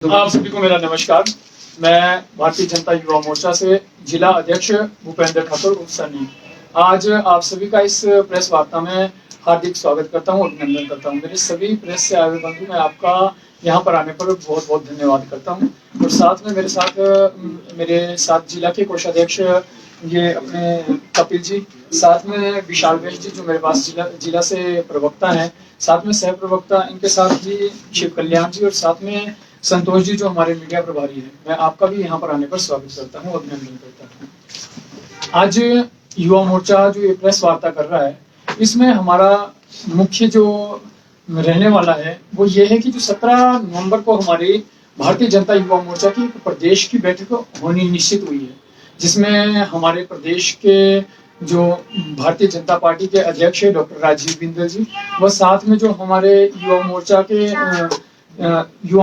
आप सभी को मेरा नमस्कार। मैं भारतीय जनता युवा मोर्चा से जिला अध्यक्ष भूपेंद्र ठाकुर उर्फ सन्नी आज आप सभी का इस प्रेस वार्ता में हार्दिक स्वागत करता हूं, अभिनंदन करता हूं। मेरे सभी प्रेस से आए हुए बंधु, मैं आपका यहां पर आने पर बहुत बहुत धन्यवाद करता हूं। और साथ में मेरे साथ जिला के कोषाध्यक्ष ये अपने कपिल जी, साथ में विशाल वेश जी जो मेरे पास जिला से प्रवक्ता हैं, साथ में सह प्रवक्ता, इनके साथ ही शिव कल्याण जी और साथ में संतोष जी जो हमारे मीडिया प्रभारी हैं। मैं आपका भी यहाँ पर आने पर स्वागत करता हूँ, अभिनंदन करता हूँ। आज युवा मोर्चा जो ये प्रेस वार्ता कर रहा है, इसमें हमारा मुख्य जो रहने वाला है वो ये है कि जो 17 नवंबर को हमारी भारतीय जनता युवा मोर्चा की प्रदेश की बैठक होनी निश्चित हुई है, जिसमें हमारे प्रदेश के जो भारतीय जनता पार्टी के अध्यक्ष है डॉक्टर राजीव बिंदल जी, व साथ में जो हमारे युवा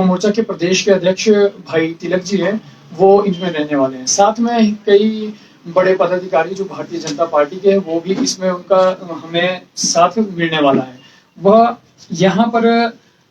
मोर्चा के प्रदेश के अध्यक्ष भाई तिलक जी हैं, वो इनमें रहने वाले हैं। साथ में कई बड़े पदाधिकारी जो भारतीय जनता पार्टी के हैं वो भी इसमें उनका हमें साथ मिलने वाला है। वह यहाँ पर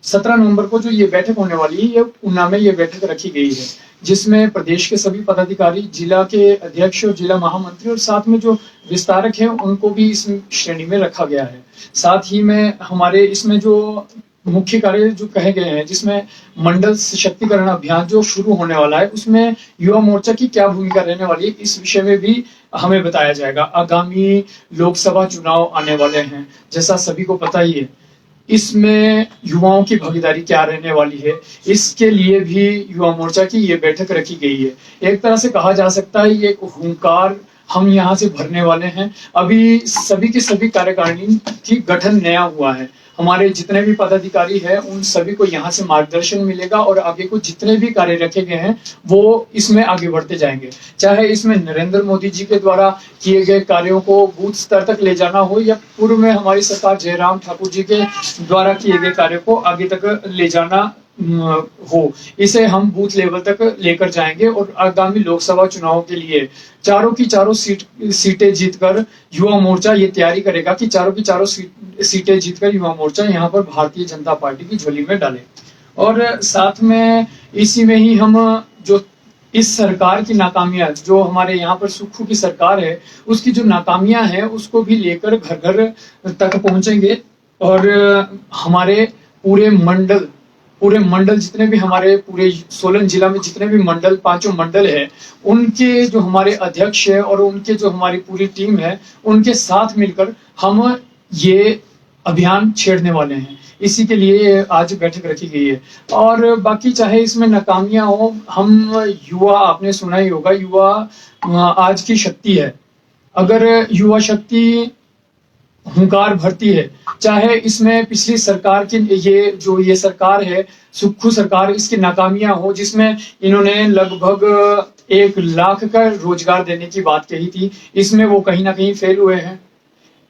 17 नवंबर को जो ये बैठक होने वाली है, ये ऊना में ये बैठक रखी गई है, जिसमें प्रदेश के सभी पदाधिकारी, जिला के अध्यक्ष और जिला महामंत्री और साथ में जो विस्तारक हैं उनको भी इस श्रेणी में रखा गया है। साथ ही में हमारे इसमें जो मुख्य कार्य जो कहे गए हैं, जिसमें मंडल सशक्तिकरण अभियान जो शुरू होने वाला है, उसमें युवा मोर्चा की क्या भूमिका रहने वाली है, इस विषय में भी हमें बताया जाएगा। आगामी लोकसभा चुनाव आने वाले हैं, जैसा सभी को पता ही है। इसमें युवाओं की भागीदारी क्या रहने वाली है, इसके लिए भी युवा मोर्चा की ये बैठक रखी गई है। एक तरह से कहा जा सकता है ये एक हुंकार हम यहाँ से भरने वाले हैं। अभी सभी की सभी कार्यकारिणी की गठन नया हुआ है। हमारे जितने भी पदाधिकारी हैं उन सभी को यहाँ से मार्गदर्शन मिलेगा और आगे को जितने भी कार्य रखे गए हैं वो इसमें आगे बढ़ते जाएंगे। चाहे इसमें नरेंद्र मोदी जी के द्वारा किए गए कार्यों को बूथ स्तर तक ले जाना हो, या पूर्व में हमारी सरकार जयराम ठाकुर जी के द्वारा किए गए कार्य को आगे तक ले जाना हो, इसे हम बूथ लेवल तक लेकर जाएंगे। और आगामी लोकसभा चुनाव के लिए चारों की चारों सीटें जीतकर युवा मोर्चा ये तैयारी करेगा कि चारों की चारों सीटें जीतकर युवा मोर्चा यहाँ पर भारतीय जनता पार्टी की झोली में डाले। और साथ में इसी में ही हम जो इस सरकार की नाकामियां, जो हमारे यहाँ पर सुक्खू की सरकार है, उसकी जो नाकामियां हैं उसको भी लेकर घर घर तक पहुंचेंगे। और हमारे पूरे मंडल जितने भी हमारे पूरे सोलन जिला में जितने भी मंडल, पांचों मंडल है, उनके जो हमारे अध्यक्ष है और उनके जो हमारी पूरी टीम है, उनके साथ मिलकर हम ये अभियान छेड़ने वाले हैं। इसी के लिए आज बैठक रखी गई है। और बाकी चाहे इसमें नाकामियां हो, हम युवा, आपने सुना ही होगा, युवा आज की शक्ति है। अगर युवा शक्ति हुंकार भरती है, चाहे इसमें पिछली सरकार की ये सरकार है सुक्खू सरकार, इसकी नाकामियां हो, जिसमें इन्होंने लगभग 1 लाख का रोजगार देने की बात कही थी, इसमें वो कहीं ना कहीं फेल हुए हैं।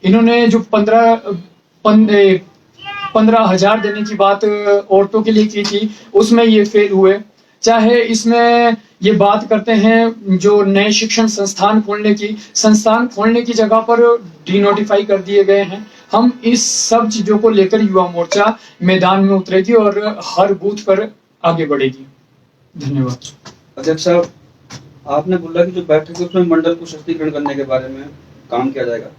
इन्होंने जो 15,000 देने की बात औरतों के लिए की थी, उसमें ये फेल हुए। चाहे इसमें ये बात करते हैं जो नए शिक्षण संस्थान खोलने की जगह पर डिनोटिफाई कर दिए गए हैं। हम इस सब चीजों को लेकर युवा मोर्चा मैदान में उतरेगी और हर बूथ पर आगे बढ़ेगी। धन्यवाद। अध्यक्ष साहब, आपने बोला कि जो बैठक है उसमें मंडल को सशक्तिकरण करने के बारे में काम किया जाएगा।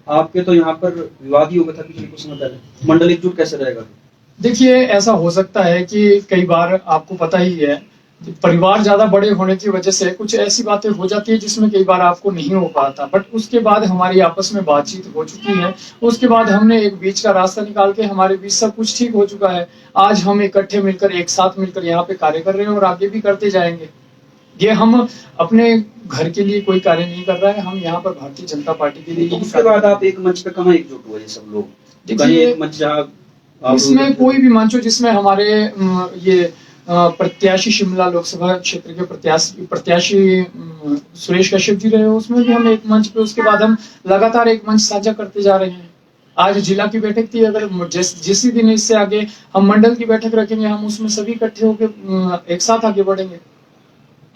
आपके तो यहाँ पर विवाद ही हो गया था पिछले कुछ समय पहले, मंडल एकजुट कैसे रहेगा? देखिए, ऐसा हो सकता है कि कई बार आपको पता ही है, परिवार ज्यादा बड़े होने की वजह से कुछ ऐसी बातें हो जाती है जिसमें कई बार आपको नहीं हो पाता। बट उसके बाद हमारी आपस में बातचीत हो चुकी है, उसके बाद हमने एक बीच का रास्ता निकाल के हमारे बीच सब कुछ ठीक हो चुका है। आज हम इकट्ठे मिलकर, एक साथ मिलकर यहाँ पे कार्य कर रहे हैं और आगे भी करते जाएंगे। ये हम अपने घर के लिए कोई कार्य नहीं कर रहा है, हम यहाँ पर भारतीय जनता पार्टी के लिए। उसके बाद आप एक मंच पे कहाँ एकजुट हुए सब लोग? देखिए, इसमें कोई भी मंच हो जिसमें हमारे ये प्रत्याशी शिमला लोकसभा क्षेत्र के प्रत्याशी सुरेश कश्यप जी रहे हो, उसमें भी हम एक मंच पे, उसके बाद हम लगातार एक मंच साझा करते जा रहे हैं। आज जिला की बैठक थी, अगर जिस दिन इससे आगे हम मंडल की बैठक रखेंगे, हम उसमें सभी इकट्ठे होकर एक साथ आगे बढ़ेंगे।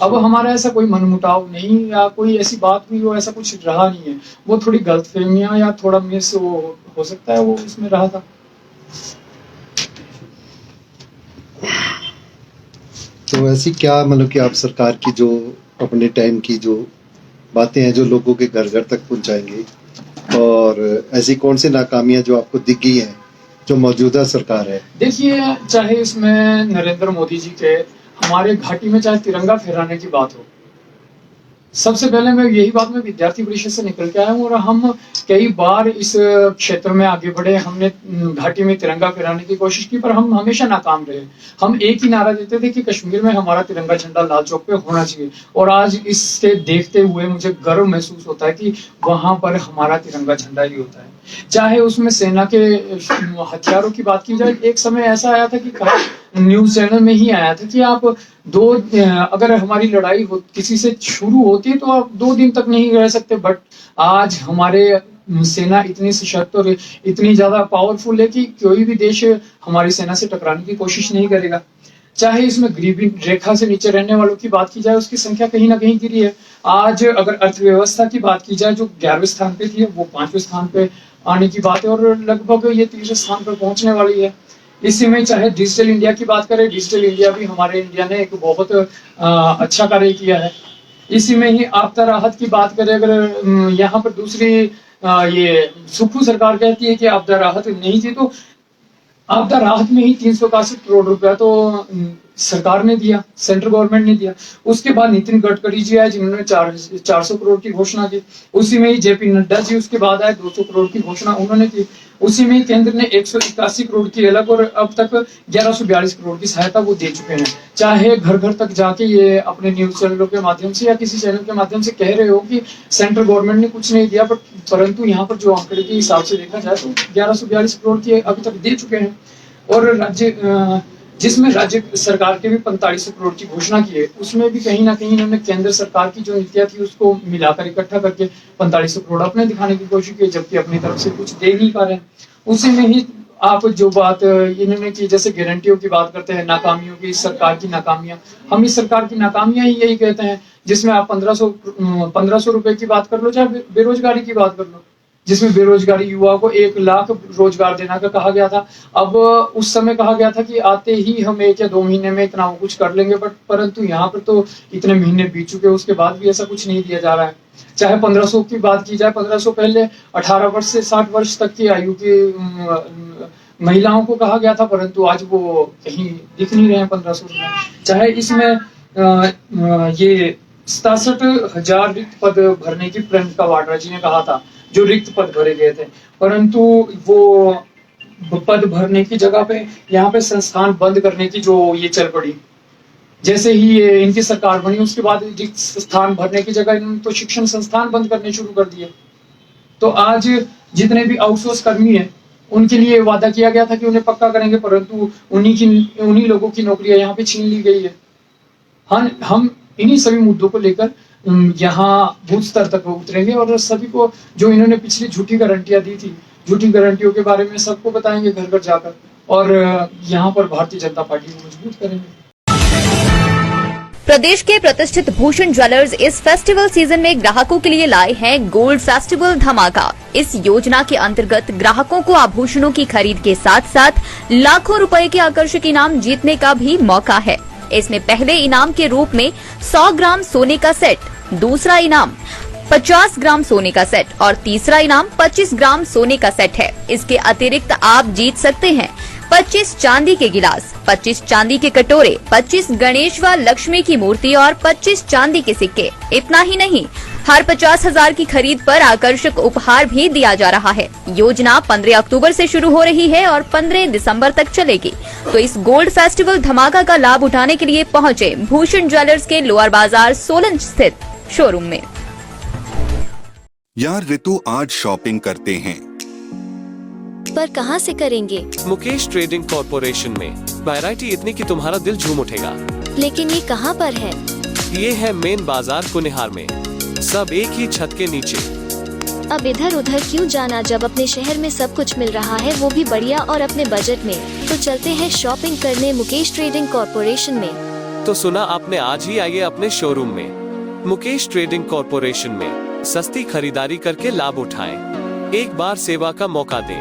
अब हमारा ऐसा कोई मनमुटाव नहीं या कोई ऐसी बात हुई हो, ऐसा कुछ रहा नहीं है। वो थोड़ी गलतफहमियां या थोड़ा मिस हो सकता है, वो उसमें रहा था। तो ऐसी क्या मतलब कि आप सरकार की जो अपने टाइम की जो बातें हैं जो लोगों के घर घर तक पहुंचाएंगे, और ऐसी कौन सी नाकामियां जो आपको दिख गई हैं जो मौजूदा सरकार है? देखिए, चाहे इसमें नरेंद्र मोदी जी के हमारे घाटी में चाहे तिरंगा फहराने की बात हो, सबसे पहले मैं यही बात, मैं विद्यार्थी परिषद से निकल के आया हूँ और हम कई बार इस क्षेत्र में आगे बढ़े, हमने घाटी में तिरंगा फहराने की कोशिश की, पर हम हमेशा नाकाम रहे। हम एक ही नारा देते थे कि कश्मीर में हमारा तिरंगा झंडा लाल चौक पे होना चाहिए, और आज इससे देखते हुए मुझे गर्व महसूस होता है कि वहां पर हमारा तिरंगा झंडा ही होता है। चाहे उसमें सेना के हथियारों की बात की जाए, एक समय ऐसा आया था कि कहा न्यूज चैनल में ही आया था कि आप अगर हमारी लड़ाई किसी से शुरू होती है तो आप 2 दिन तक नहीं रह सकते, बट आज हमारे सेना इतनी सशक्त और इतनी ज्यादा पावरफुल है कि कोई भी देश हमारी सेना से टकराने की कोशिश नहीं करेगा। चाहे इसमें गरीबी रेखा से नीचे रहने वालों की बात की जाए, उसकी संख्या कहीं ना कहीं गिरी है। आज अगर अर्थव्यवस्था की बात की जाए, जो 11वें स्थान पे थी वो 5वें स्थान पे आने की बात है, और लगभग ये 30वें स्थान पर पहुंचने वाली है। इसी में चाहे डिजिटल इंडिया की बात करें, डिजिटल इंडिया भी हमारे इंडिया ने एक बहुत अच्छा कार्य किया है। इसी में ही आपदा राहत की बात करें, अगर यहाँ पर दूसरी ये सुक्खू सरकार कहती है कि आपदा राहत नहीं थी, तो आपदा राहत में ही 361 करोड़ रुपया तो सरकार ने दिया, सेंट्रल गवर्नमेंट ने दिया। उसके बाद नितिन गडकरी जी आए जिन्होंने 400 करोड़ की घोषणा की। उसी में ही जेपी नड्डा जी उसके बाद आए, 200 करोड़ की घोषणा उन्होंने की। उसी में ही केंद्र ने 181 करोड़ की अलग और अब तक 1142 करोड़ की सहायता वो दे चुके हैं। चाहे घर घर तक जाके ये अपने न्यूज चैनलों के माध्यम से या किसी चैनल के माध्यम से कह रहे हो कि सेंट्रल गवर्नमेंट ने कुछ नहीं दिया, परंतु यहाँ पर जो आंकड़े के हिसाब से देखा जाए तो 1142 करोड़ की अभी तक दे चुके हैं। और राज्य जिसमें राज्य सरकार के भी 45 करोड़ की घोषणा की है, उसमें भी कहीं ना कहीं इन्होंने केंद्र सरकार की जो नीतियां थी उसको मिलाकर इकट्ठा करके 45 करोड़ अपने दिखाने की कोशिश की, जबकि अपनी तरफ से कुछ दे नहीं पा रहे हैं। उसी में ही आप जो बात इन्होंने की, जैसे गारंटियों की बात करते हैं, नाकामियों की, सरकार की नाकामियां, हम इस सरकार की नाकामियां ही यही कहते हैं, जिसमें आप 1500 रुपए की बात कर लो, चाहे बेरोजगारी की बात कर लो, जिसमें बेरोजगारी युवा को 1 लाख रोजगार देना का कहा गया था। अब उस समय कहा गया था कि आते ही हम 1 या 2 महीने में इतना कुछ कर लेंगे, बट परंतु यहाँ पर तो इतने महीने बीत चुके, उसके बाद भी ऐसा कुछ नहीं दिया जा रहा है। चाहे 1500 की बात की जाए, 1500 पहले 18 वर्ष से 60 वर्ष तक की आयु की महिलाओं को कहा गया था, परंतु आज वो कहीं दिख नहीं रहे हैं 1500 में। चाहे इसमें ये 67,000 रिक्त पद भरने की प्रियंका वाड्रा जी ने कहा था, जो रिक्त पद भरे गए थे, परंतु वो पद भरने की जगह पे यहाँ पे संस्थान बंद करने की जो ये चल पड़ी। जैसे ही ये इनकी सरकार बनी, उसके बाद रिक्त स्थान भरने की जगह इन्होंने तो शिक्षण संस्थान बंद करने शुरू कर दिए। तो आज जितने भी आउटसोर्स कर्मी हैं, उनके लिए वादा किया गया था कि उन्हें पक्का करेंगे, परंतु उन्हीं लोगों की नौकरियां यहाँ पे छीन ली गई है। हम इन्हीं सभी मुद्दों को लेकर यहाँ बूथ स्तर तक उतरेंगे और सभी को जो इन्होंने पिछली झूठी गारंटियां दी थी, झूठी गारंटियों के बारे में सबको बताएंगे घर घर जाकर, और यहाँ पर भारतीय जनता पार्टी को मजबूत करेंगे। प्रदेश के प्रतिष्ठित भूषण ज्वेलर्स इस फेस्टिवल सीजन में ग्राहकों के लिए लाए हैं गोल्ड फेस्टिवल धमाका। इस योजना के अंतर्गत ग्राहकों को आभूषणों की खरीद के साथ साथ लाखों रुपए के आकर्षक इनाम जीतने का भी मौका है। इसमें पहले इनाम के रूप में 100 ग्राम सोने का सेट, दूसरा इनाम 50 ग्राम सोने का सेट और तीसरा इनाम 25 ग्राम सोने का सेट है। इसके अतिरिक्त आप जीत सकते हैं 25 चांदी के गिलास, 25 चांदी के कटोरे, 25 गणेश व लक्ष्मी की मूर्ति और 25 चांदी के सिक्के। इतना ही नहीं, हर 50,000 की खरीद पर आकर्षक उपहार भी दिया जा रहा है। योजना 15 अक्टूबर से शुरू हो रही है और 15 दिसंबर तक चलेगी। तो इस गोल्ड फेस्टिवल धमाका का लाभ उठाने के लिए पहुंचे भूषण ज्वेलर्स के लोअर बाजार सोलन स्थित शोरूम में। यार ऋतु, आज शॉपिंग करते हैं, पर कहां से करेंगे? मुकेश ट्रेडिंग कॉर्पोरेशन में वैरायटी इतनी कि तुम्हारा दिल झूम उठेगा। लेकिन ये कहां पर है? ये है मेन बाजार कुनिहार में, सब एक ही छत के नीचे। अब इधर उधर क्यों जाना जब अपने शहर में सब कुछ मिल रहा है, वो भी बढ़िया और अपने बजट में। तो चलते हैं शॉपिंग करने मुकेश ट्रेडिंग कॉर्पोरेशन में। तो सुना आपने, आज ही आइए अपने शोरूम में। मुकेश ट्रेडिंग कॉर्पोरेशन में सस्ती खरीदारी करके लाभ उठाएं। एक बार सेवा का मौका दें।